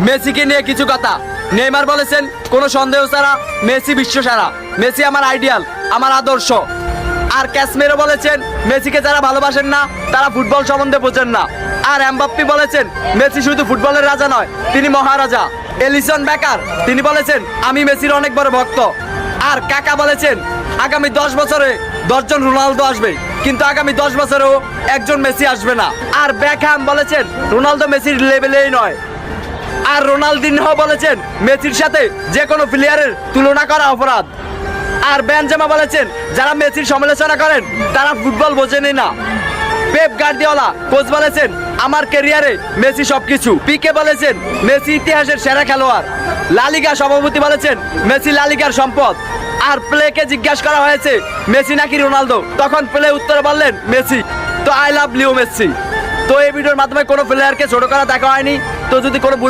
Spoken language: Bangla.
মেসিকে নিয়ে কিছু কথা। নেইমার বলেছেন কোনো সন্দেহ ছাড়া মেসি বিশ্বসেরা, মেসি আমার আইডিয়াল, আমার আদর্শ। আর ক্যাসমেরো বলেছেন মেসিকে যারা ভালোবাসেন না তারা ফুটবল সম্বন্ধে বোঝেন না। আর এমবাপ্পে বলেছেন মেসি শুধু ফুটবলের রাজা নয়, তিনি মহারাজা। এলিসন বেকার তিনি বলেছেন আমি মেসির অনেক বড় ভক্ত। আর কাকা বলেছেন আগামী 10 বছরে 10 জন রোনালদো আসবে, কিন্তু আগামী 10 বছরেও একজন মেসি আসবে না। আর বেকহ্যাম বলেছেন রোনালদো মেসির লেভেলেই নয়। আর রোনালদিনহো বলেছেন মেসির সাথে যে কোনো প্লেয়ারের তুলনা করা অপরাধ। আর বেনজেমা বলেছেন যারা মেসির সমালোচনা করেন তারা ফুটবল বোঝেনই না। পেপ গার্দিওলা কোচ বলেছেন আমার ক্যারিয়ারে মেসি সবকিছু। পিকে বলেছেন মেসি ইতিহাসের সেরা খেলোয়াড়। লা লিগা সভাপতি বলেছেন মেসি লা লিগার সম্পদ। আর প্লেকে জিজ্ঞাসা করা হয়েছে মেসি নাকি রোনালদো, তখন প্লে উত্তরে বললেন মেসি। তো আই লাভ লিও মেসি। তো এই ভিডিওর মাধ্যমে কোনো প্লেয়ারকে ছোট করা দেখা হয়নি। তো যদি কোনো ভুল